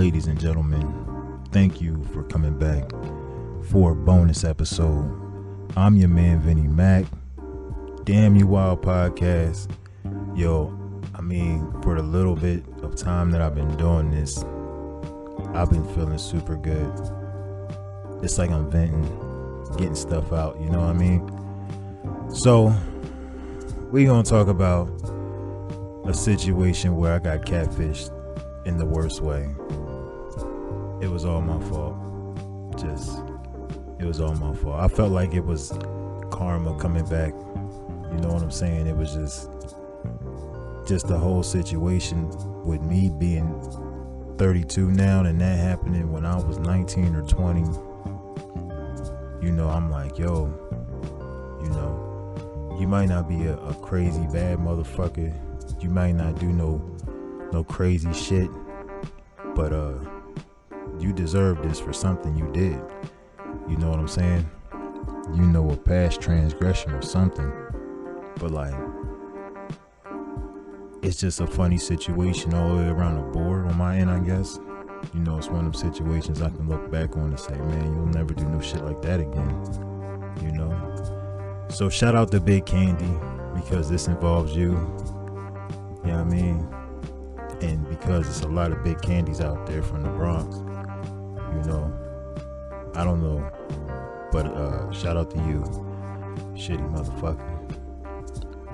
Ladies and gentlemen, thank you for coming back for a bonus episode. I'm your man, Vinny Mack. Damn You Wild podcast. Yo, for the little bit of time that I've been doing this, I've been feeling super good. It's like I'm venting, getting stuff out, you know what I mean? So, we're going to talk about a situation where I got catfished in the worst way. It was all my fault. It was all my fault. I felt like it was karma coming back. You know what I'm saying? It was just the whole situation with me being 32 now and that happening when I was 19 or 20. You know, I'm like, yo, you know, you might not be a crazy bad motherfucker. You might not do no crazy shit, but you deserve this for something you did. You know what I'm saying? You know, a past transgression or something. But like, it's just a funny situation all the way around the board on my end, I guess. You know, it's one of them situations I can look back on and say, man, you'll never do no shit like that again. You know? So shout out to Big Candy, because this involves you. You know what I mean? And because there's a lot of big candies out there from the Bronx. You know, I don't know, but shout out to you, shitty motherfucker.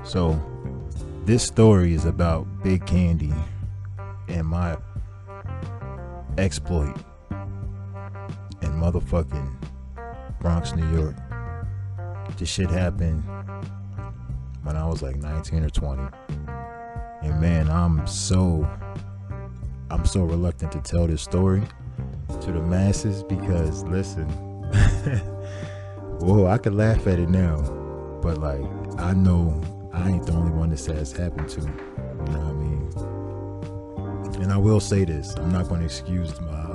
So this story is about Big Candy and my exploit in motherfucking Bronx, New York. This shit happened when I was like 19 or 20. And man, I'm so reluctant to tell this story to the masses because, listen, whoa, I could laugh at it now, but like, I know I ain't the only one this has happened to. You know what I mean? And I will say this: I'm not going to excuse my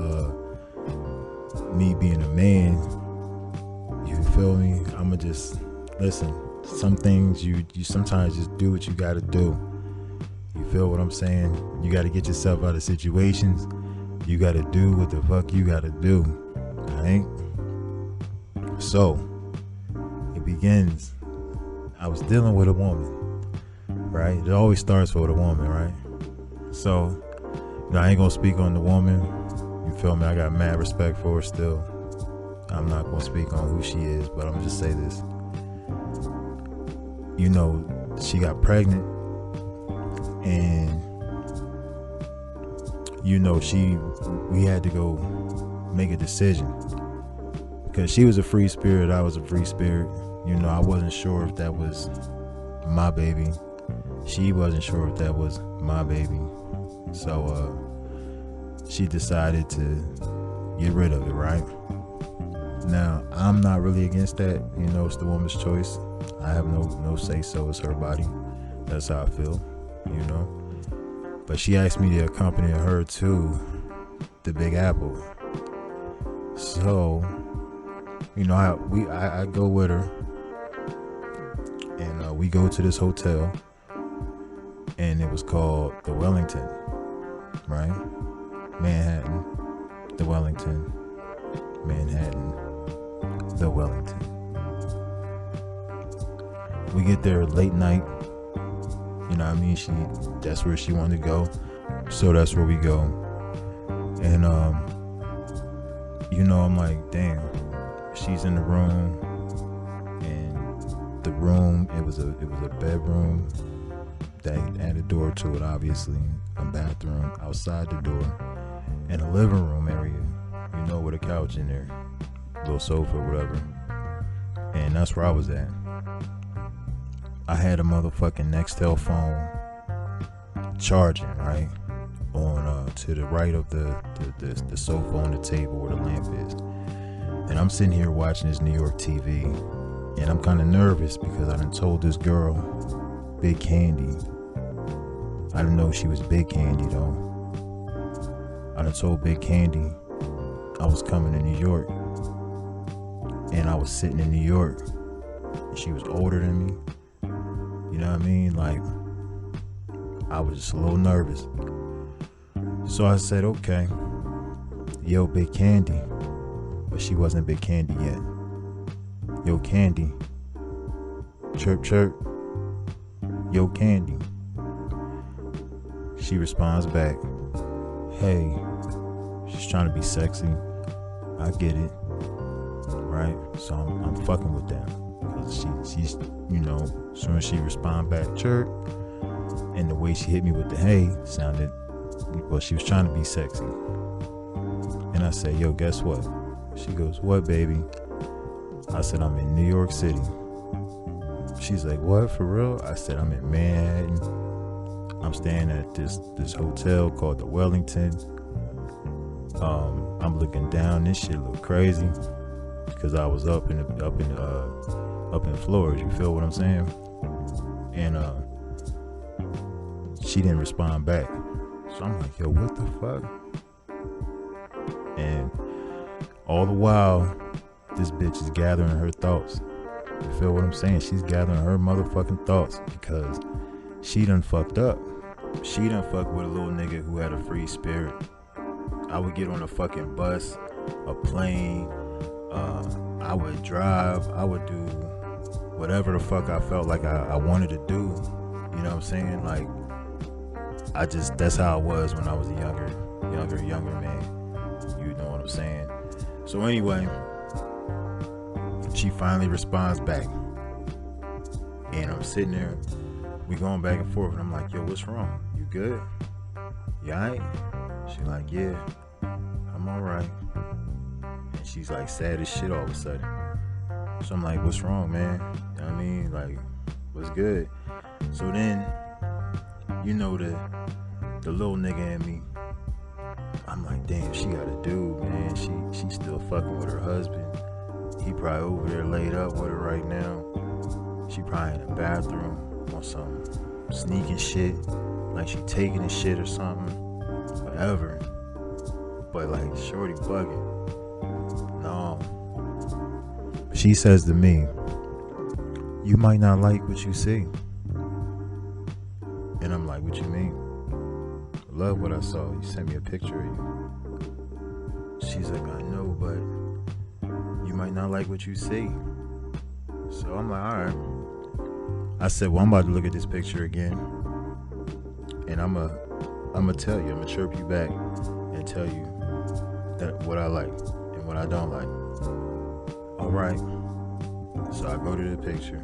me being a man. You feel me? I'ma just listen. Some things you sometimes just do what you got to do. You feel what I'm saying? You got to get yourself out of situations. You got to do what the fuck you got to do. Alright? So, it begins. I was dealing with a woman. Right? It always starts with a woman, right? So, you know, I ain't going to speak on the woman. You feel me? I got mad respect for her still. I'm not going to speak on who she is, but I'm going to just say this. You know, she got pregnant. And you know, we had to go make a decision because she was a free spirit, I was a free spirit. You know, I wasn't sure if that was my baby. She wasn't sure if that was my baby. So she decided to get rid of it, right? Now, I'm not really against that. You know, it's the woman's choice. I have no say so. It's her body. That's how I feel. You know, but she asked me to accompany her to the Big Apple. So, you know, I go with her, and we go to this hotel, and it was called the Wellington, right? Manhattan, the Wellington, Manhattan, the Wellington. We get there late night. You know what I mean? That's where she wanted to go. So that's where we go. And, you know, I'm like, damn, she's in the room. And the room, it was a bedroom that had a door to it, obviously. A bathroom outside the door. And a living room area, you know, with a couch in there. A little sofa or whatever. And that's where I was at. I had a motherfucking Nextel phone charging, right, on to the right of the sofa on the table where the lamp is. And I'm sitting here watching this New York TV, and I'm kind of nervous because I done told this girl, Big Candy. I didn't know she was Big Candy though. I done told Big Candy I was coming to New York, and I was sitting in New York, and she was older than me. You know what I mean? Like, I was just a little nervous. So I said, okay. yo, Big Candy. But she wasn't Big Candy yet. Yo, Candy. Chirp, chirp. Yo, Candy. She responds back, hey. She's trying to be sexy. I get it. Right? So I'm fucking with that. Cause she's, you know, as soon as she respond back, chirp, and the way she hit me with the hey sounded, well, she was trying to be sexy. And I said, yo, guess what? She goes, what, baby? I said, I'm in New York City. She's like, what, for real? I said, I'm in Manhattan. I'm staying at this hotel called the Wellington. I'm looking down. This shit look crazy because I was up in Florida. You feel what I'm saying? And she didn't respond back. So I'm like, yo, what the fuck? And all the while, this bitch is gathering her thoughts. You feel what I'm saying? She's gathering her motherfucking thoughts because she done fucked up. She done fucked with a little nigga who had a free spirit. I would get on a fucking bus, a plane, I would drive, I would do whatever the fuck I felt like I wanted to do. You know what I'm saying? Like, that's how I was when I was a younger man. You know what I'm saying? So anyway, she finally responds back. And I'm sitting there, we going back and forth, and I'm like, yo, what's wrong? You good? You alright? She like, yeah, I'm alright. And she's like sad as shit all of a sudden. So I'm like, what's wrong, man? You know what I mean? Like, what's good? So then, you know, the little nigga in me, I'm like, damn, she got a dude, man. She still fucking with her husband. He probably over there laid up with her right now. She probably in the bathroom on some sneaking shit, like she taking a shit or something, whatever. But like, shorty bugging. No. She says to me, you might not like what you see. And I'm like, what you mean? I love what I saw. You sent me a picture of you. She's like, I know, but you might not like what you see. So I'm like, alright. I said, well, I'm about to look at this picture again, and I'm gonna tell you, I'm gonna chirp you back and tell you that what I like and what I don't like. All right. So I go to the picture.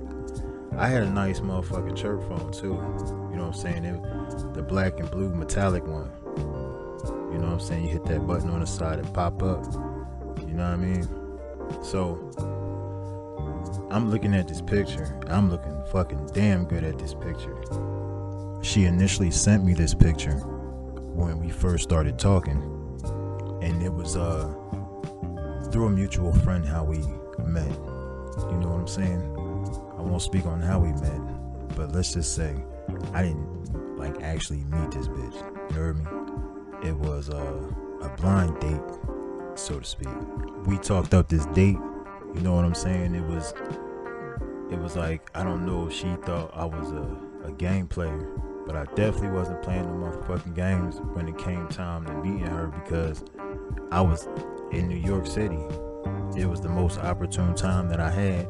I had a nice motherfucking chirp phone too. You know what I'm saying? The black and blue metallic one. You know what I'm saying? You hit that button on the side, it pop up. You know what I mean? So I'm looking at this picture. I'm looking fucking damn good at this picture. She initially sent me this picture when we first started talking, and it was through a mutual friend how we met. You know what I'm saying? I won't speak on how we met, but let's just say I didn't like actually meet this bitch. You heard me? It was a blind date, so to speak. We talked up this date. You know what I'm saying? It was like, I don't know if she thought I was a game player, but I definitely wasn't playing no motherfucking games when it came time to meeting her, because I was in New York City. It was the most opportune time that I had.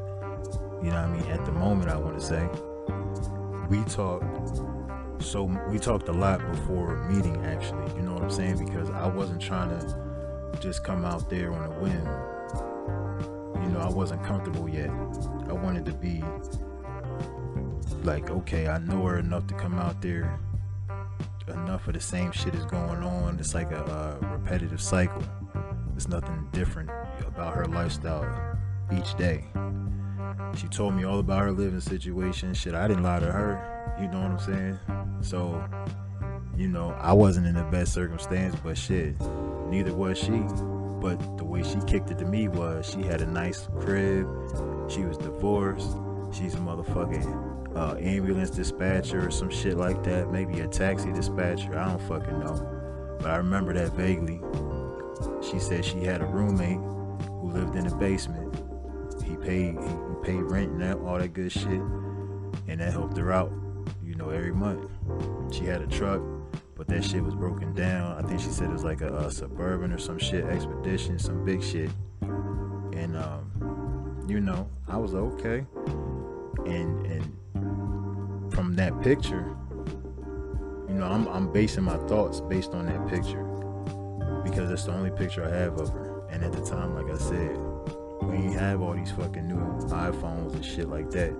You know what I mean? At the moment, I want to say. We talked a lot before meeting, actually. You know what I'm saying? Because I wasn't trying to just come out there on a whim. You know, I wasn't comfortable yet. I wanted to be like, okay, I know her enough to come out there. Enough of the same shit is going on. It's like a repetitive cycle. There's nothing different about her lifestyle each day. She told me all about her living situation. Shit, I didn't lie to her. You know what I'm saying? So, you know, I wasn't in the best circumstance, but shit, neither was she. But the way she kicked it to me was she had a nice crib. She was divorced. She's a motherfucking ambulance dispatcher or some shit like that. Maybe a taxi dispatcher. I don't fucking know. But I remember that vaguely. She said she had a roommate who lived in the basement. He paid rent and all that good shit. And that helped her out, you know, every month. She had a truck, but that shit was broken down. I think she said it was like a Suburban or some shit, Expedition, some big shit. And I was like, okay. And from that picture, I'm basing my thoughts based on that picture, because it's the only picture I have of her. And at the time, like I said, we ain't have all these fucking new iPhones and shit like that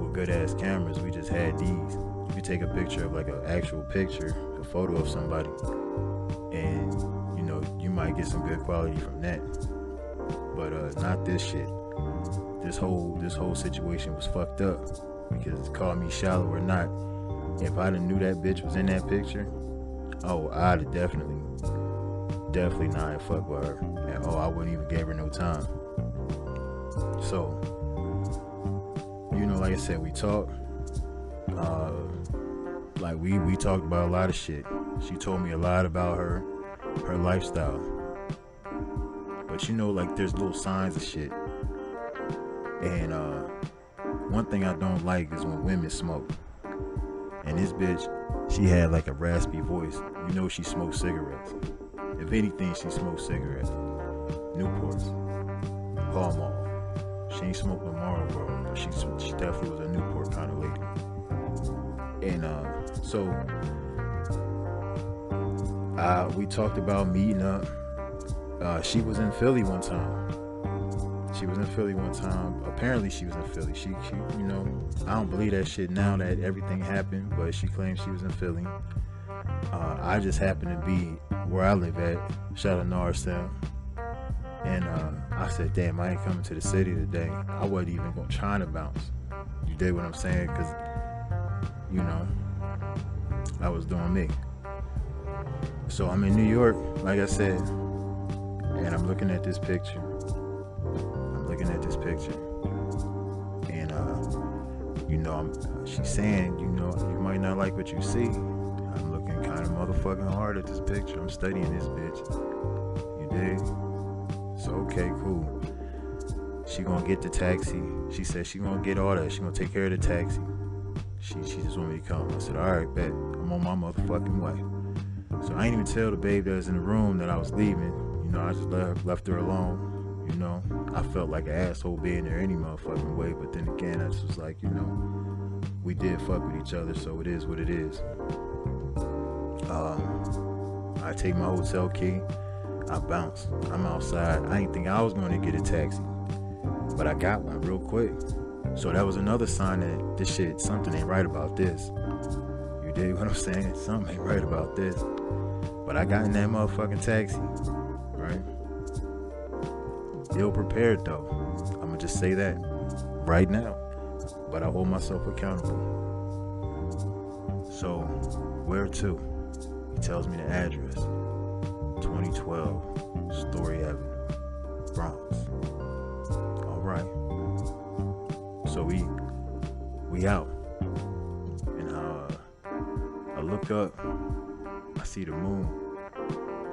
with good ass cameras. We just had these. You could take a picture of like an actual picture, a photo of somebody, and you might get some good quality from that. But not this shit. This whole situation was fucked up, because call me shallow or not, if I'd have knew that bitch was in that picture, I'd have definitely not have fucked with her. And I wouldn't even give her no time. So, like I said, we talked. Like we talked about a lot of shit. She told me a lot about her lifestyle. But like there's little signs of shit. And one thing I don't like is when women smoke. And this bitch, she had like a raspy voice. She smoked cigarettes. If anything, she smoked cigarettes. Newports, Pall Mall. She ain't smoked no Marlboro, but she definitely was a Newport kind of lady. And so we talked about meeting up. She was in Philly one time. Apparently she was in Philly. She I don't believe that shit now that everything happened, but she claims she was in Philly. I just happened to be where I live at, shout out Norristown. And I said, damn, I ain't coming to the city today. I wasn't even gonna try to bounce. You dig what I'm saying? Because, I was doing me. So I'm in New York, like I said, and I'm looking at this picture. And, she's saying, you might not like what you see. I'm looking kind of motherfucking hard at this picture. I'm studying this bitch. You dig? So, okay, cool. She gonna get the taxi. She said she gonna get all that. She gonna take care of the taxi. She just want me to come. I said, all right, bet. I'm on my motherfucking way. So I ain't even tell the babe that was in the room that I was leaving. I just left her alone. I felt like an asshole being there any motherfucking way. But then again, I just was like, we did fuck with each other, so it is what it is. I take my hotel key. I bounce. I'm outside. I didn't think I was going to get a taxi, but I got one real quick. So that was another sign that this shit, something ain't right about this. You dig what I'm saying? Something ain't right about this. But I got in that motherfucking taxi, right? Ill prepared though. I'm gonna just say that right now. But I hold myself accountable. So, where to? He tells me the address. 2012 Story Avenue, Bronx. All right. So we out, and I look up. I see the moon.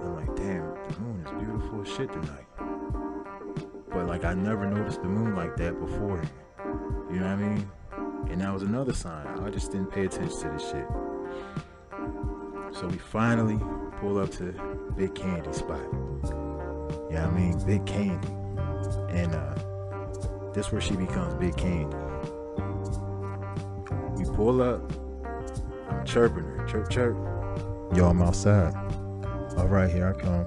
I'm like, damn, the moon is beautiful as shit tonight. But like, I never noticed the moon like that before. You know what I mean? And that was another sign. I just didn't pay attention to this shit. So we finally pull up to Big Candy spot. Yeah, I mean, Big Candy. And this where she becomes Big Candy. We pull up. I'm chirping her. Chirp, chirp. Yo, I'm outside. All right, here I come.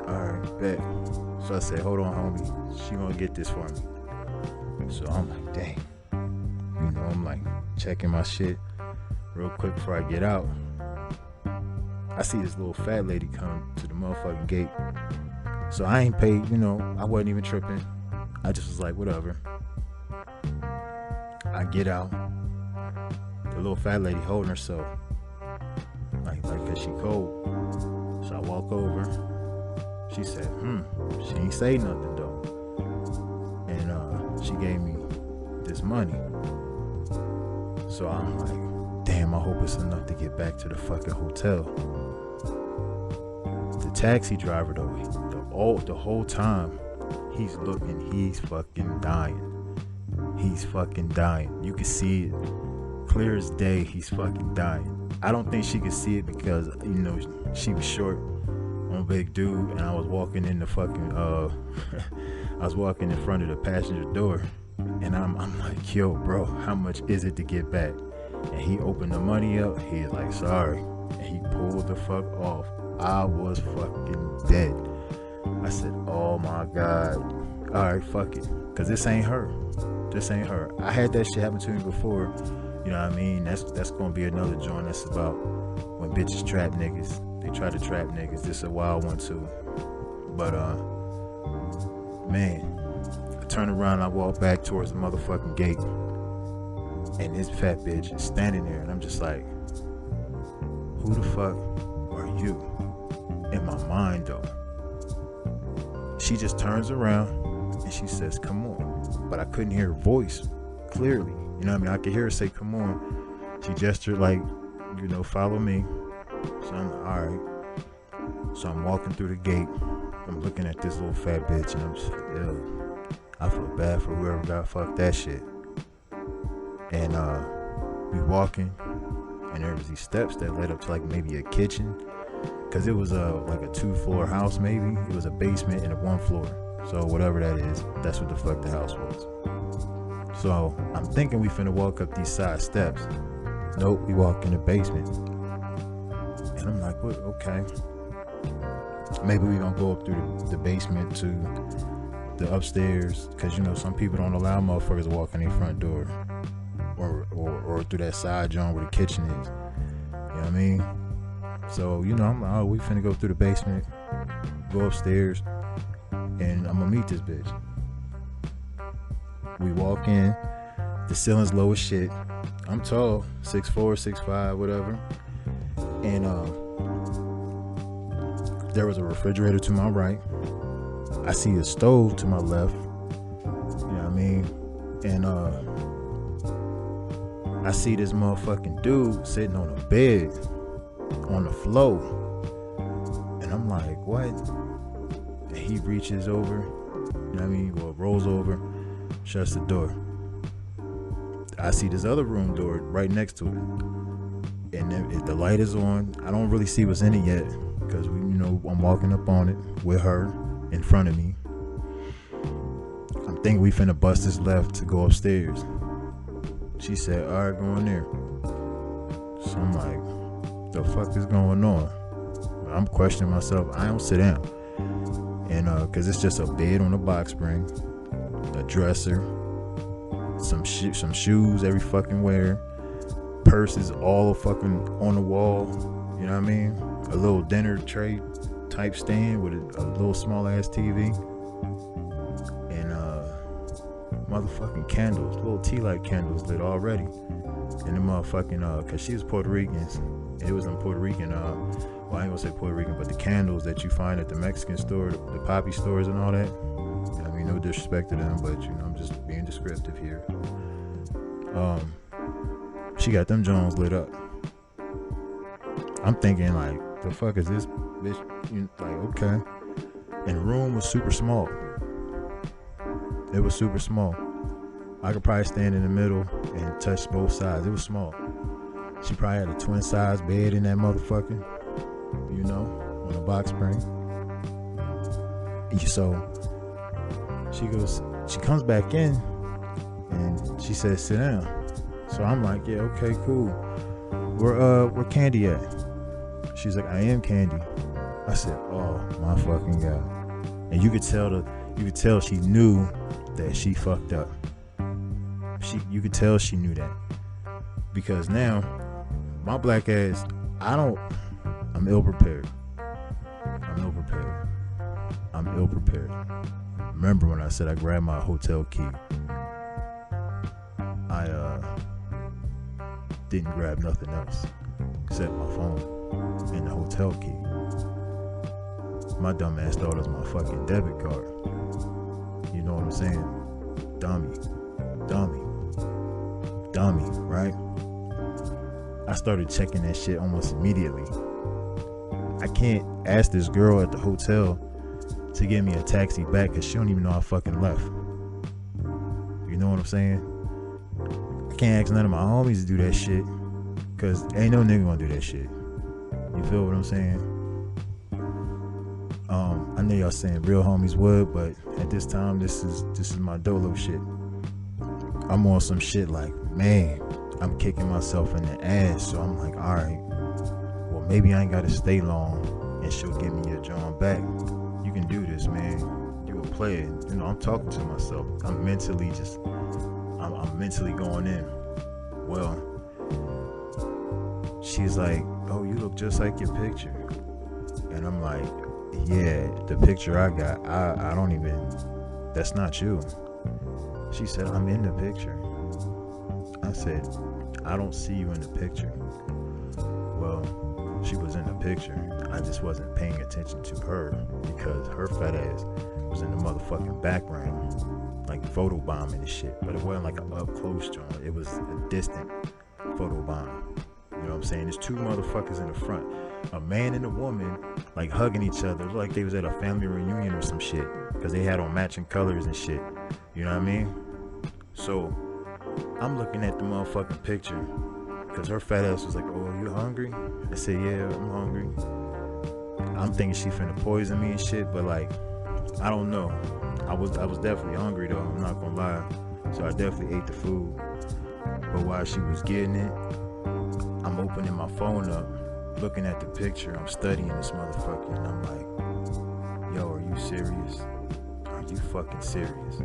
All right, bet. So I said, hold on, homie. She gonna get this for me. So I'm like, dang. I'm like checking my shit real quick before I get out. I see this little fat lady come to the motherfucking gate. So I ain't paid, I wasn't even tripping. I just was like, whatever. I get out. The little fat lady holding herself. Like cause she cold. So I walk over. She said, she ain't say nothing though. And she gave me this money. So I'm like, damn, I hope it's enough to get back to the fucking hotel. The taxi driver though, the whole time, he's fucking dying. He's fucking dying. You can see it clear as day, he's fucking dying. I don't think she could see it because, she was short. I'm a big dude, and I was walking in the fucking, I was walking in front of the passenger door, and I'm like, yo, bro, how much is it to get back? And he opened the money up. He's like, sorry. And he pulled the fuck off. I was fucking dead. I said, oh my God. All right, fuck it. Because this ain't her. This ain't her. I had that shit happen to me before. You know what I mean? That's going to be another joint that's about when bitches trap niggas. They try to trap niggas. This is a wild one too. But, man, I turn around, I walk back towards the motherfucking gate. And this fat bitch is standing there, and I'm just like, who the fuck are you? In my mind, though. She just turns around, and she says, come on. But I couldn't hear her voice clearly. You know what I mean? I could hear her say, come on. She gestured like, follow me. So I'm like, all right. So I'm walking through the gate. I'm looking at this little fat bitch, and I'm just like, ew. I feel bad for whoever got fucked that shit. And we walking, and there was these steps that led up to like maybe a kitchen, cause it was like a 2-floor house maybe. It was a basement and a 1 floor. So whatever that is, that's what the fuck the house was. So I'm thinking we finna walk up these side steps. Nope, we walk in the basement. And I'm like, what? Okay. Maybe we gonna go up through the basement to the upstairs, cause some people don't allow motherfuckers to walk in their front door. Or through that side joint where the kitchen is. You know what I mean? So, I'm like, oh, we finna go through the basement, go upstairs, and I'm gonna meet this bitch. We walk in, the ceiling's low as shit. I'm tall, 6'4", 6'5", whatever. And there was a refrigerator to my right. I see a stove to my left. You know what I mean? And I see this motherfucking dude sitting on a bed on the floor. And I'm like, what? And he reaches over, rolls over, shuts the door. I see this other room door right next to it. And if the light is on, I don't really see what's in it yet, because I'm walking up on it with her in front of me. I'm thinking we finna bust this left to go upstairs. She said, all right, go in there. So I'm like, the fuck is going on? I'm questioning myself. I don't sit down. And cause it's just a bed on a box spring, a dresser, some shoes every fucking wear, purses all fucking on the wall. You know what I mean? A little dinner tray type stand with a little small ass TV. Motherfucking candles, little tea light candles lit already. And the motherfucking, cause she was Puerto Rican. It was in Puerto Rican, well, I ain't gonna say Puerto Rican, but the candles that you find at the Mexican store, the poppy stores and all that. I mean, no disrespect to them, but I'm just being descriptive here. She got them Jones lit up. I'm thinking like, the fuck is this bitch? Like, okay. And the room was super small. It was super small. I could probably stand in the middle and touch both sides. It was small. She probably had a twin size bed in that motherfucker, on a box spring. So she comes back in and she says, sit down. So I'm like, yeah, okay, cool. Where Candy at? She's like, I am Candy. I said, oh my fucking God. And you could tell she knew that she fucked up. You could tell she knew that, because now my black ass, I'm ill prepared. Remember when I said I grabbed my hotel key? I didn't grab nothing else except my phone and the hotel key. My dumb ass thought it was my fucking debit card. You know what I'm saying? Dummy, right? I started checking that shit almost immediately. I can't ask this girl at the hotel to give me a taxi back because she don't even know I fucking left. You know what I'm saying? I can't ask none of my homies to do that shit Cause ain't no nigga gonna do that shit. You feel what I'm saying? I know y'all saying real homies would, but at this time, this is my dolo shit. I'm on some shit like, man, I'm kicking myself in the ass, so I'm like, all right, well, maybe I ain't gotta stay long, and she'll give me your John back. You can do this, man. You a player. You know, I'm talking to myself. I'm mentally going in. Well, she's like, oh, you look just like your picture. And I'm like, yeah, the picture I got, I don't even, that's not you. She said, I'm in the picture. I said, I don't see you in the picture. Well, she was in the picture. I just wasn't paying attention to her because her fat ass was in the motherfucking background, like photo bombing and shit. But it wasn't like an up close joint. It was a distant photo bomb. You know what I'm saying? There's two motherfuckers in the front, a man and a woman, like hugging each other. It was like they was at a family reunion or some shit because they had on matching colors and shit. You know what I mean? So I'm looking at the motherfucking picture because her fat ass was like, oh, you hungry? I said, yeah, I'm hungry. I'm thinking she finna poison me and shit, but like, I don't know. I was definitely hungry though, I'm not gonna lie. So I definitely ate the food. But while she was getting it, I'm opening my phone up, looking at the picture, I'm studying this motherfucker, and I'm like, yo, are you serious? Are you fucking serious?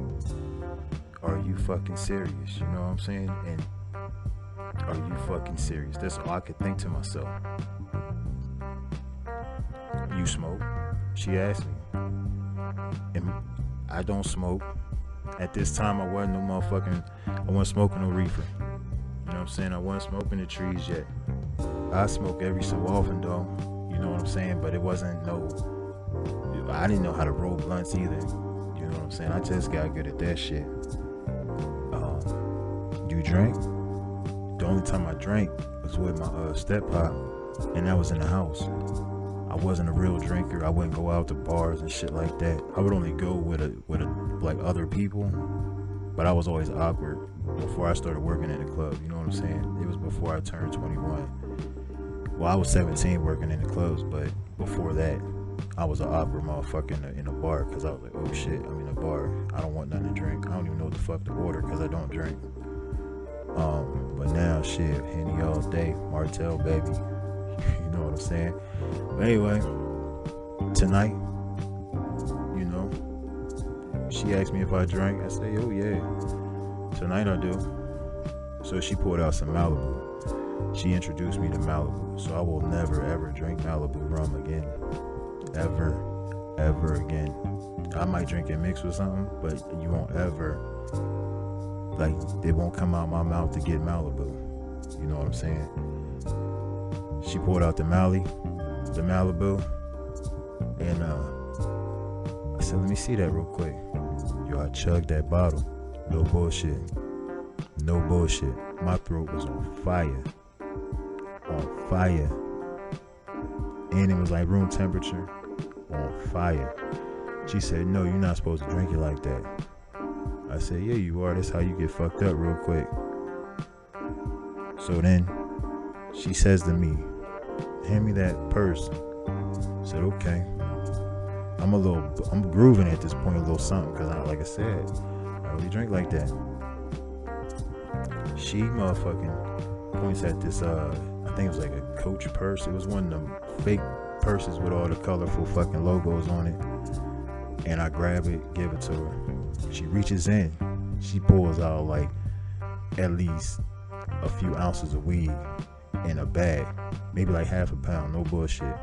Are you fucking serious? You know what I'm saying? And are you fucking serious? That's all I could think to myself. You smoke? She asked me. And I don't smoke. At this time, I wasn't smoking no reefer. You know what I'm saying? I wasn't smoking the trees yet. I smoke every so often though. You know what I'm saying? But it wasn't I didn't know how to roll blunts either. You know what I'm saying? I just got good at that shit. You drink? The only time I drank was with my step pop, and that was in the house. I wasn't a real drinker. I wouldn't go out to bars and shit like that. I would only go with like other people, but I was always awkward before I started working in the club. You know what I'm saying? It was before I turned 21. Well, I was 17 working in the clubs, but before that, I was an awkward motherfucker in a bar because I was like, oh shit, I'm in a bar. I don't want nothing to drink. I don't even know what the fuck to order because I don't drink. But now, shit, Henny all day, Martell, baby. You know what I'm saying? But anyway, tonight, you know, she asked me if I drank. I said, oh yeah, tonight I do. So she poured out some Malibu. She introduced me to Malibu. So I will never ever drink Malibu rum again. Ever again. I might drink it mixed with something, but you won't ever, like, it won't come out my mouth to get Malibu. You know what I'm saying? She poured out the Malibu, and I said, let me see that real quick. Yo, I chugged that bottle. No bullshit. My throat was on fire. And it was like room temperature. On fire. She said, no, you're not supposed to drink it like that. I said, yeah, you are. That's how you get fucked up real quick. So then she says to me, hand me that purse. I said, okay. I'm grooving at this point a little something because like I said, I don't really drink like that. She motherfucking points at this, I think it was like a Coach purse. It was one of them fake purses with all the colorful fucking logos on it. And I grab it, give it to her. She reaches in. She pulls out like at least a few ounces of weed in a bag. Maybe like half a pound, no bullshit.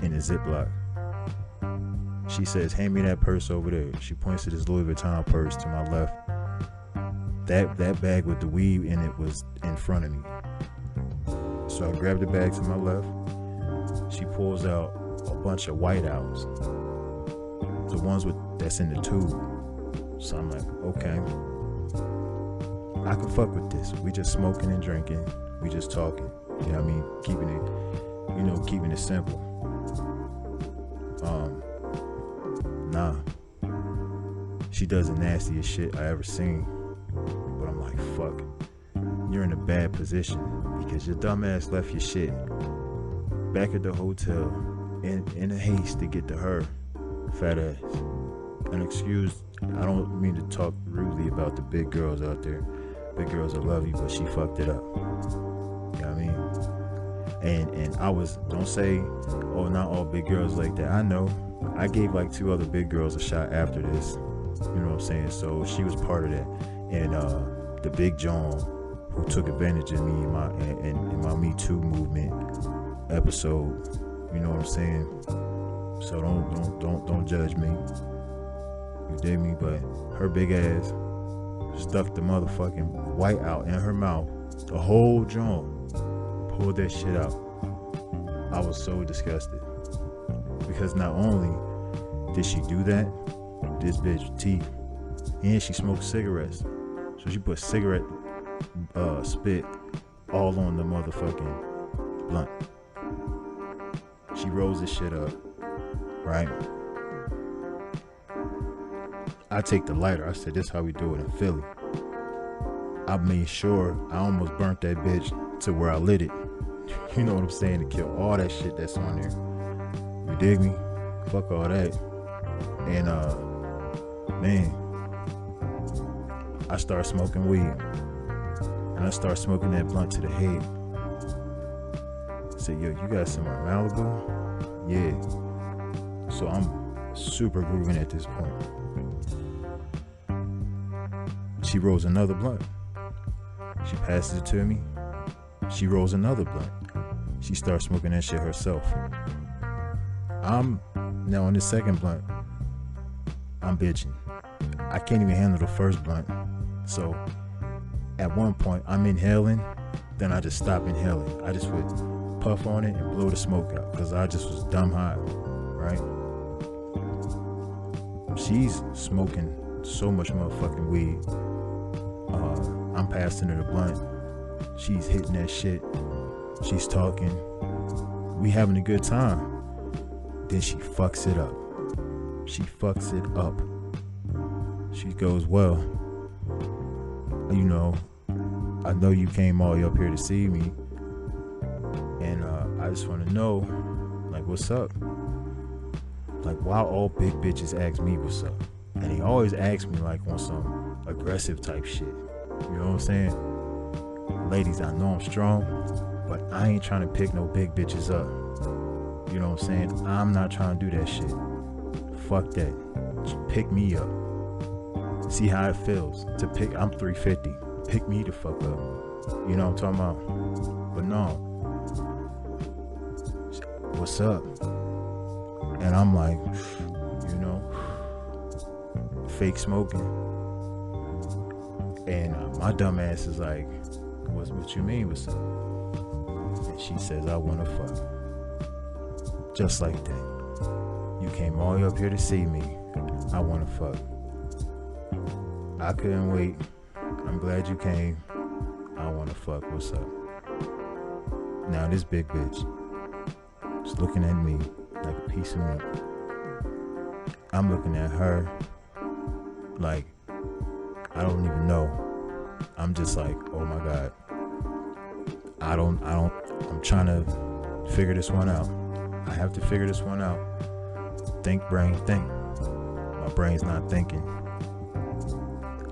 In a Ziploc. She says, hand me that purse over there. She points to this Louis Vuitton purse to my left. That bag with the weed in it was in front of me. So I grabbed the bag to my left. She pulls out a bunch of whiteouts. The ones that's in the tube. So I'm like, okay. I can fuck with this. We just smoking and drinking. We just talking. You know what I mean? Keeping it simple. Nah. She does the nastiest shit I ever seen. But I'm like, fuck. You you're in a bad position because your dumb ass left your shit back at the hotel in a haste to get to her fat ass. And excuse, I don't mean to talk rudely about the big girls out there. Big girls, I love you, but she fucked it up. You know what I mean? And I was, don't say, oh, not all big girls like that. I know. I gave like 2 other big girls a shot after this. You know what I'm saying? So she was part of that. And the big John who took advantage of me in my Me Too movement episode. You know what I'm saying? So don't judge me. You dig me? But her big ass stuck the motherfucking white out in her mouth. The whole jaw. Pulled that shit out. I was so disgusted. Because not only did she do that, this bitch teeth, and she smoked cigarettes. So she put cigarette spit all on the motherfucking blunt. She rolls this shit up, right? I take the lighter. I said, this is how we do it in Philly. I made sure I almost burnt that bitch to where I lit it. You know what I'm saying? To kill all that shit that's on there. You dig me? Fuck all that. And man, I started smoking weed. And I started smoking that blunt to the head. I said, yo, you got some Malibu? Yeah. So I'm super grooving at this point. She rolls another blunt. She passes it to me. She rolls another blunt. She starts smoking that shit herself. I'm now on the second blunt. I'm bitching. I can't even handle the first blunt. So at one point I'm inhaling, then I just stop inhaling. I just would puff on it and blow the smoke out because I just was dumb high, right? She's smoking so much motherfucking weed. I'm passing her the blunt. She's hitting that shit. She's talking. We having a good time. Then she fucks it up. She fucks it up. She goes, well, you know, I know you came all the way up here to see me, and I just want to know, like, what's up? Like, why all big bitches ask me what's up? And he always asks me like on some aggressive type shit. You know what I'm saying? Ladies, I know I'm strong, but I ain't trying to pick no big bitches up. You know what I'm saying? I'm not trying to do that shit. Fuck that. Just pick me up. See how it feels to pick. I'm 350. Pick me the fuck up. You know what I'm talking about? But no. What's up? And I'm like, you know, fake smoking. And my dumb ass is like, what you mean, what's up? And she says, I want to fuck. Just like that. You came all the way up here to see me. I want to fuck. I couldn't wait. I'm glad you came. I want to fuck. What's up? Now this big bitch is looking at me like a piece of meat. I'm looking at her like I don't even know. I'm just like, oh my God. I'm trying to figure this one out. I have to figure this one out. Think, brain, think. My brain's not thinking.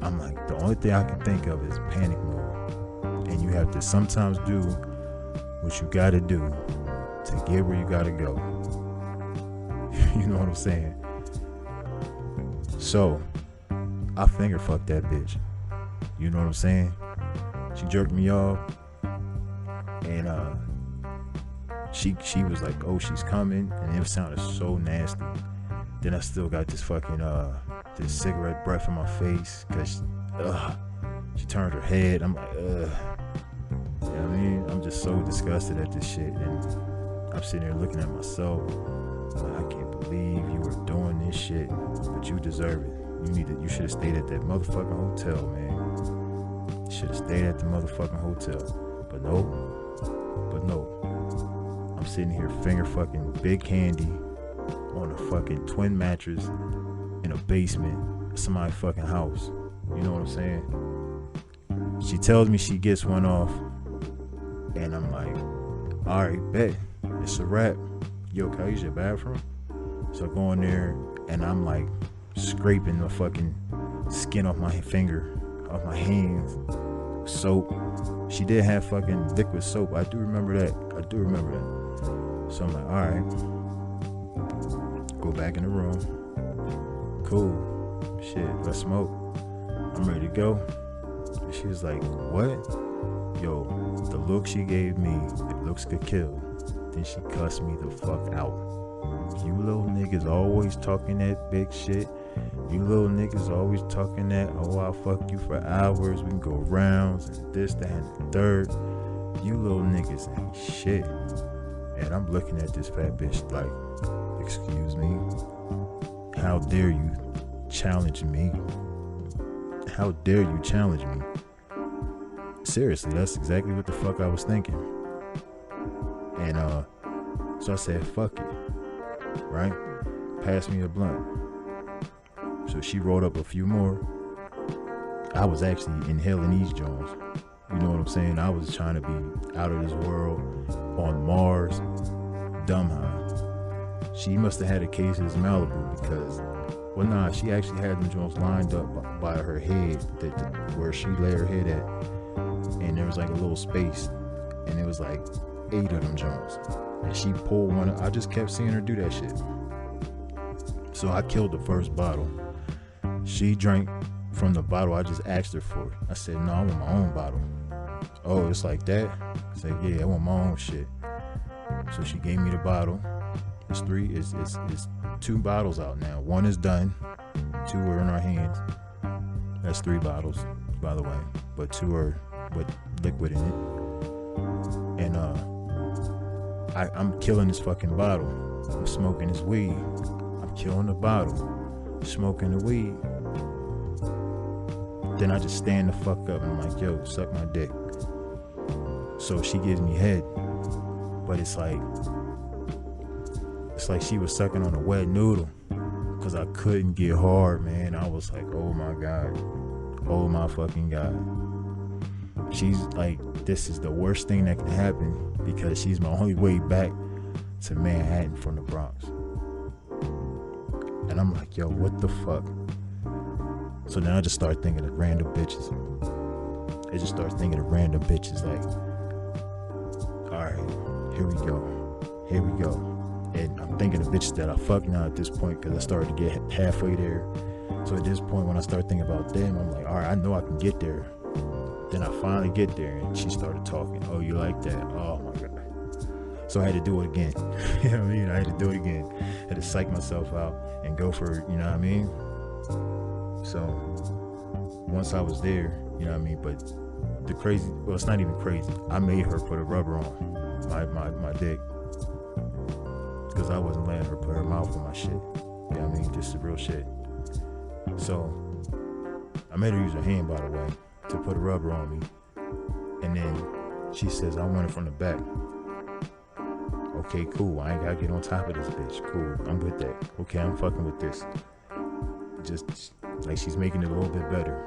I'm like, the only thing I can think of is panic mode. And you have to sometimes do what you gotta do to get where you gotta go. You know what I'm saying? So, I finger fucked that bitch. You know what I'm saying? She jerked me off. And she was like, oh, she's coming. And it sounded so nasty. Then I still got this fucking this cigarette breath in my face because she turned her head. I'm like, you know what I mean? I'm just so disgusted at this shit. And I'm sitting there looking at myself. Like, I can't believe you were doing this shit, but you deserve it. You should have stayed at that motherfucking hotel, man. Should have stayed at the motherfucking hotel. But no. I'm sitting here finger fucking Big Candy on a fucking twin mattress in a basement of somebody's fucking house. You know what I'm saying? She tells me she gets one off, and I'm like, all right, bet, it's a wrap. Yo, can I use your bathroom? So I go in there, and I'm like scraping the fucking skin off my finger, off my hands, soap. She did have fucking liquid soap. I do remember that. So I'm like, all right, go back in the room. Cool. Shit, let's smoke. I'm ready to go. And she was like, what? Yo, the look she gave me, if looks could kill. Then she cussed me the fuck out. You little niggas always talking that big shit. You little niggas always talking that, oh, I'll fuck you for hours. We can go rounds and this, that, and the third. You little niggas ain't shit. And I'm looking at this fat bitch like, excuse me? How dare you challenge me? How dare you challenge me? Seriously, that's exactly what the fuck I was thinking. And so I said, fuck it. Right? Pass me a blunt. So she rolled up a few more. I was actually inhaling these joints. You know what I'm saying? I was trying to be out of this world, on Mars, dumb high. She must have had a case of this Malibu because, well, nah, she actually had them joints lined up by her head, where she lay her head at, and there was like a little space, and it was like 8 of them joints, and she pulled one. I just kept seeing her do that shit. So I killed the first bottle. She drank from the bottle I just asked her for. I said, no, I want my own bottle. Oh, it's like that? I said, yeah, I want my own shit. So she gave me the bottle. It's 2 bottles out now. 1 is done. 2 are in our hands. That's 3 bottles, by the way. But 2 are with liquid in it. And I'm killing this fucking bottle. I'm smoking this weed. I'm killing the bottle. Smoking the weed. Then I just stand the fuck up and I'm like, yo, suck my dick. So she gives me head. But it's like she was sucking on a wet noodle. Cause I couldn't get hard, man. I was like, oh my God. Oh my fucking God. She's like, this is the worst thing that can happen because she's my only way back to Manhattan from the Bronx. And I'm like, yo, what the fuck? So then I just start thinking of random bitches. I just start thinking of random bitches like, alright, here we go. And I'm thinking of bitches that I fuck now at this point because I started to get halfway there. So at this point, when I start thinking about them, I'm like, alright, I know I can get there. Then I finally get there and she started talking. Oh, you like that? Oh my God. So I had to do it again. You know what I mean? I had to do it again. I had to psych myself out and go for it, you know what I mean? So once I was there, you know what I mean? But the crazy, well, it's not even crazy. I made her put a rubber on my dick because I wasn't letting her put her mouth on my shit. You know what I mean? Just the real shit. So I made her use her hand, by the way, to put a rubber on me. And then she says, I want it from the back. Okay, cool. I ain't gotta get on top of this bitch. Cool. I'm with that. Okay, I'm fucking with this. Just like she's making it a little bit better.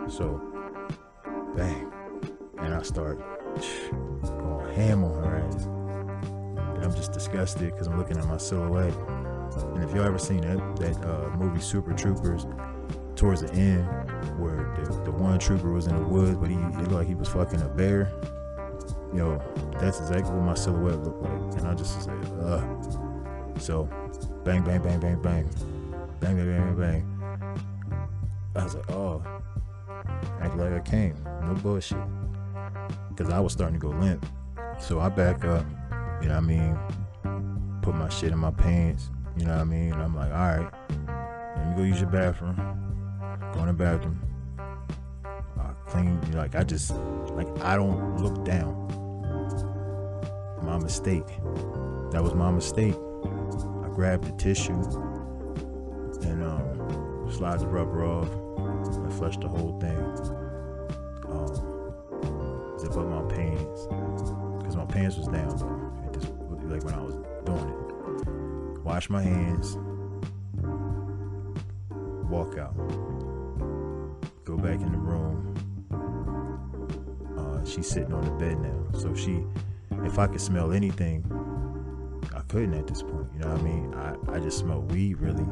So, bang. And I start going ham on her ass. And I'm just disgusted because I'm looking at my silhouette. And if y'all ever seen that movie Super Troopers, towards the end, where the one trooper was in the woods, but he looked like he was fucking a bear. Yo, that's exactly what my silhouette looked like. And I just was like, ugh. So, bang, bang, bang, bang, bang. Bang, bang, bang, bang, bang. I was like, oh, act like I came. No bullshit. Because I was starting to go limp. So I back up, you know what I mean? Put my shit in my pants, you know what I mean? And I'm like, all right, let me go use your bathroom. Go in the bathroom. Clean, like I don't look down. My mistake. That was my mistake. I grabbed the tissue and slide the rubber off and flush the whole thing. Zip up my pants because my pants was down though. It just like when I was doing it. Wash my hands. Walk out. Go back in the room. she's sitting on the bed now. So if I could smell anything, I couldn't at this point. You know what I mean? I just smelled weed really,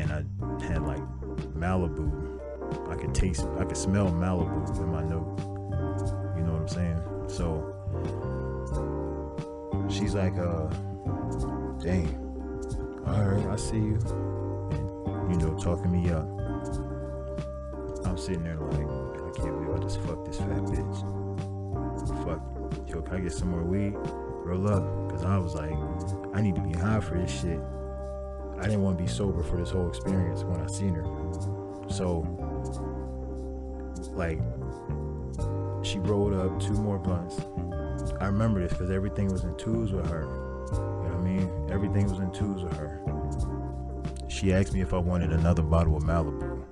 and I had like Malibu. I could smell Malibu in my nose. You know what I'm saying? So she's like, dang, all right, I see you. And, you know, talking me up. I'm sitting there like, I can't believe I just fucked this fat bitch. Fuck, yo, can I get some more weed? Roll up. Because I was like, I need to be high for this shit. I didn't want to be sober for this whole experience when I seen her. So, like, she rolled up 2 more blunts. I remember this because everything was in twos with her. You know what I mean? Everything was in twos with her. She asked me if I wanted another bottle of Malibu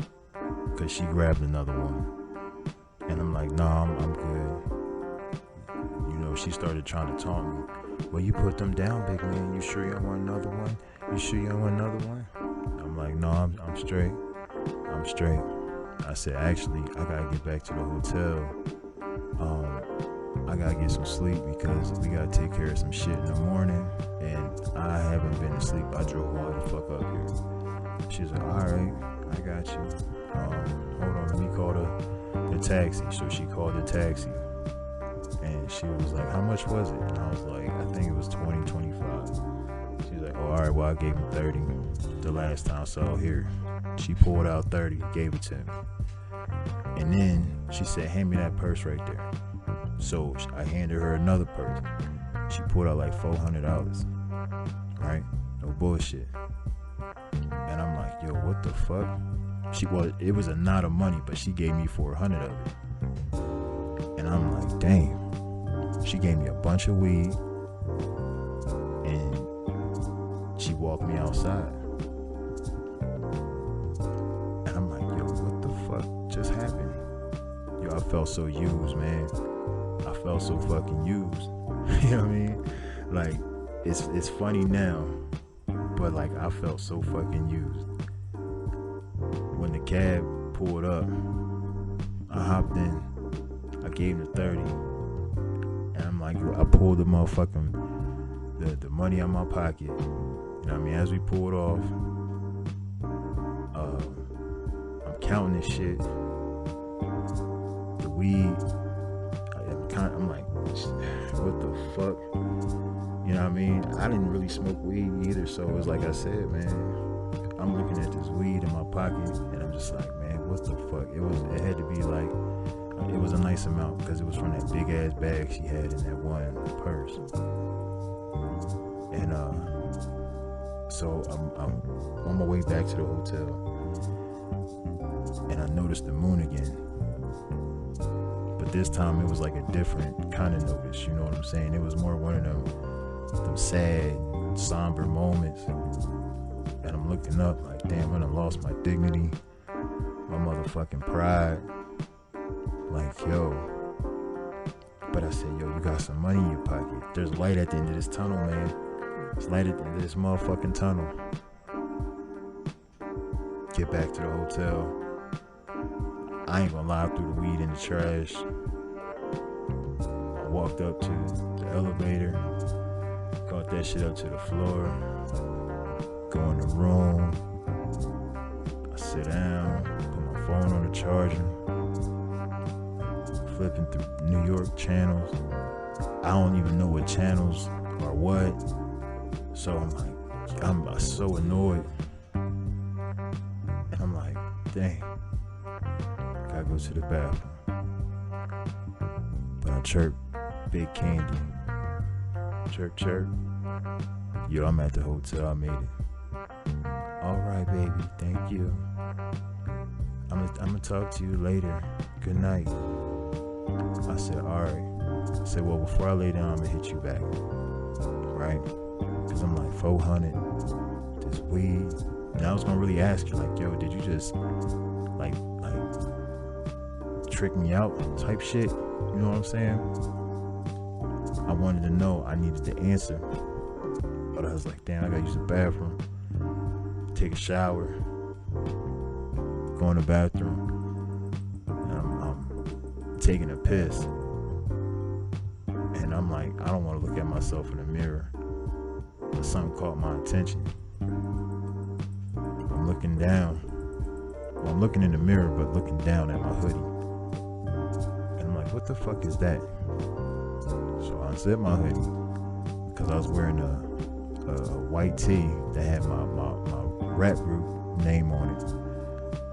because she grabbed another one. And I'm like, nah, I'm good. You know, she started trying to taunt me. Well, you put them down, big man. You sure you don't want another one? You sure you don't want another one? I'm like, no, I'm straight. I'm straight. I said, actually, I gotta get back to the hotel. I gotta get some sleep because we gotta take care of some shit in the morning, and I haven't been asleep. I drove all the fuck up here. She's like, all right, I got you. Hold on, let me call the taxi. So she called the taxi, and she was like, how much was it? And I was like, I think it was 20, 25. She was like, oh, all right, well, I gave him 30 the last time, so here. She pulled out 30, gave it to me. And then she said, hand me that purse right there. So I handed her another purse. She pulled out like $400, right? No bullshit. And I'm like, yo, what the fuck? It was a knot of money, but she gave me 400 of it. And I'm like, damn. She gave me a bunch of weed, and she walked me outside. And I'm like, yo, what the fuck just happened? Yo, I felt so used, man. I felt so fucking used. You know what I mean? Like, it's funny now, but like, I felt so fucking used. When the cab pulled up, I hopped in, I gave him the 30, and I'm like, I pulled the motherfucking, the money out my pocket. You know what I mean? As we pulled off, I'm counting this shit, the weed. I'm like, what the fuck? You know what I mean? I didn't really smoke weed either, so it was like I said, man, I'm looking at this weed in my pocket, and I'm just like, man, what the fuck? It had to be like, it was a nice amount because it was from that big ass bag she had in that one purse. And so I'm on my way back to the hotel, and I noticed the moon again. But this time it was like a different kind of notice, you know what I'm saying? It was more one of them sad, somber moments. And I'm looking up like, damn, I done lost my dignity, my motherfucking pride. Like, yo. But I said, yo, you got some money in your pocket. There's light at the end of this tunnel, man. There's light at the end of this motherfucking tunnel. Get back to the hotel. I ain't gonna lie, I threw the weed in the trash. I walked up to the elevator, caught that shit up to the floor, go in the room, I sit down, put my phone on the charger, flipping through New York channels. I don't even know what channels or what, so I'm like, I'm so annoyed, and I'm like, dang. I go to the bathroom, but I chirp Big Candy. Chirp, chirp. Yo, I'm at the hotel. I made it. All right, baby. Thank you. I'm gonna talk to you later. Good night. I said, all right. I said, well, before I lay down, I'm gonna hit you back, right? Because I'm like 400. This weed. And I was gonna really ask you, like, yo, did you just like trick me out type shit, you know what I'm saying? I wanted to know, I needed the answer, but I was like, damn, I gotta use the bathroom, take a shower, go in the bathroom, and I'm taking a piss, like, I don't want to look at myself in the mirror. But something caught my attention. I'm looking down. Well, I'm looking in the mirror, but looking down at my hoodie. And I'm like, what the fuck is that? So I unzipped my hoodie because I was wearing a white tee that had my rap group name on it.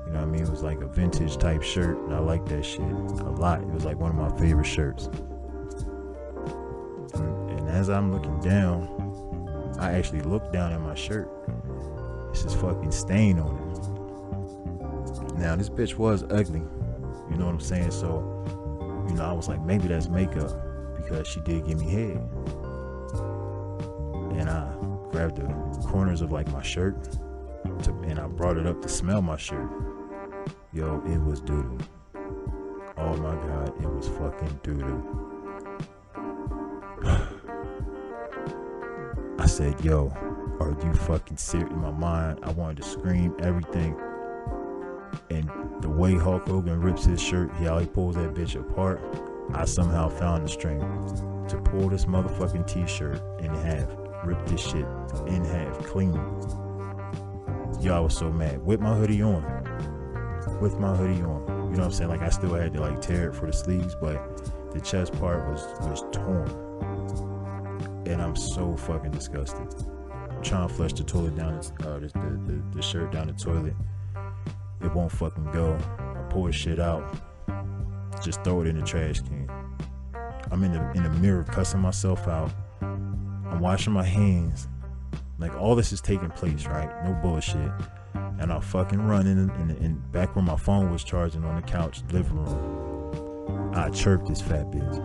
You know what I mean? It was like a vintage type shirt, and I liked that shit a lot. It was like one of my favorite shirts. And as I'm looking down, I actually looked down at my shirt. It's this fucking stain on it. Now, this bitch was ugly. You know what I'm saying? So, you know, I was like, maybe that's makeup, because she did give me head. And I grabbed the corners of like my shirt and I brought it up to smell my shirt. Yo, it was doo-doo. Oh my God, it was fucking doo-doo. I said, yo, are you fucking serious? In my mind, I wanted to scream everything. And the way Hulk Hogan rips his shirt, how he pulls that bitch apart, I somehow found the strength to pull this motherfucking t-shirt in half, rip this shit in half, clean. Yo, I was so mad. With my hoodie on. You know what I'm saying? Like, I still had to like tear it for the sleeves, but the chest part was torn. And I'm so fucking disgusted. I'm trying to flush the toilet down, the shirt down the toilet. It won't fucking go. I pull the shit out, just throw it in the trash can. I'm in the mirror cussing myself out. I'm washing my hands. Like, all this is taking place, right? No bullshit. And I fucking run in back where my phone was charging on the couch, living room. I chirped this fat bitch.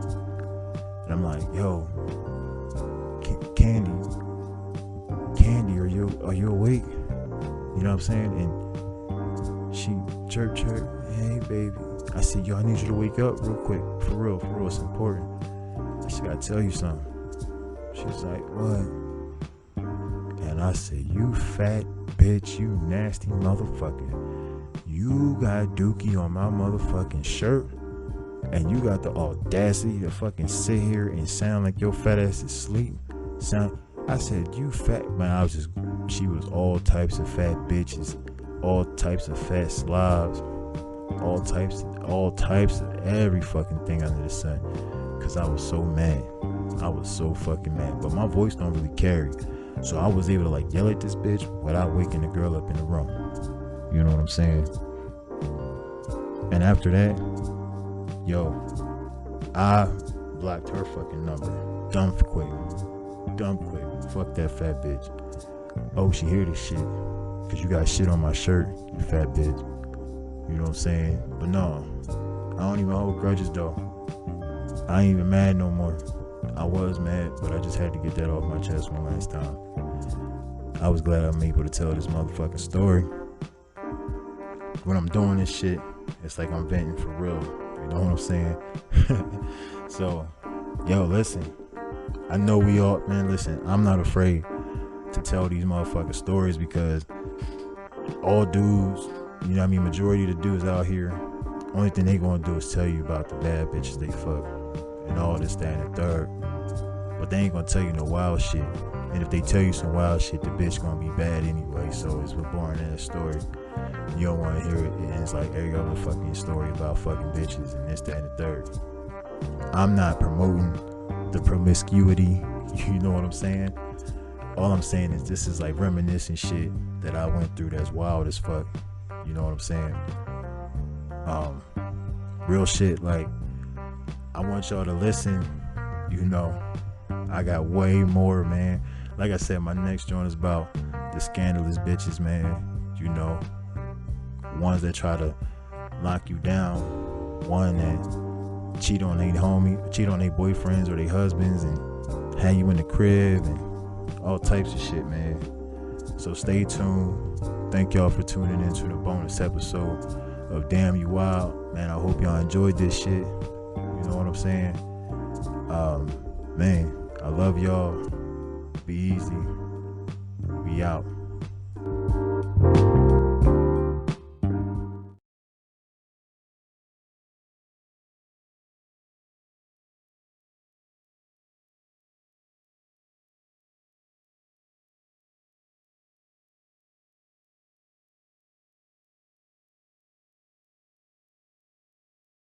And I'm like, yo, Candy, are you awake? You know what I'm saying? And she chirp, hey baby. I said, yo, I need you to wake up real quick. For real, it's important. I just gotta tell you something. She's like, what? And I said, you fat bitch, you nasty motherfucker. You got dookie on my motherfucking shirt, and you got the audacity to fucking sit here and sound like your fat ass is asleep. I said, you fat, man. She was all types of fat bitches, all types of fat slobs, all types of every fucking thing under the sun. Cause I was so mad. I was so fucking mad. But my voice don't really carry. So I was able to like yell at this bitch without waking the girl up in the room. You know what I'm saying? And after that, yo, I blocked her fucking number. Dumb quick. Fuck that fat bitch. Oh, she hear this shit. Cause you got shit on my shirt, you fat bitch. You know what I'm saying? But no, I don't even hold grudges though. I ain't even mad no more. I was mad, but I just had to get that off my chest one last time. I was glad I'm able to tell this motherfucking story. When I'm doing this shit, it's like I'm venting for real. You know what I'm saying? So, yo, listen. I know we all, man, listen, I'm not afraid to tell these motherfucking stories because all dudes, you know what I mean, majority of the dudes out here, only thing they gonna do is tell you about the bad bitches they fuck and all this, that, and the third. But they ain't gonna tell you no wild shit. And if they tell you some wild shit, the bitch gonna be bad anyway. So it's what boring in a story. You don't wanna hear it. And it's like every other fucking story about fucking bitches and this, that, and the third. I'm not promoting the promiscuity. You know what I'm saying? All I'm saying is this is like reminiscing shit that I went through that's wild as fuck. You know what I'm saying? Real shit. Like, I want y'all to listen. You know, I got way more, man. Like I said, my next joint is about the scandalous bitches, man. You know, ones that try to lock you down, one that cheat on their boyfriends or their husbands and have you in the crib and all types of shit, man. So stay tuned. Thank y'all for tuning into the bonus episode of Damn You Wild. Man, I hope y'all enjoyed this shit. You know what I'm saying? Man, I love y'all. Be easy. We out.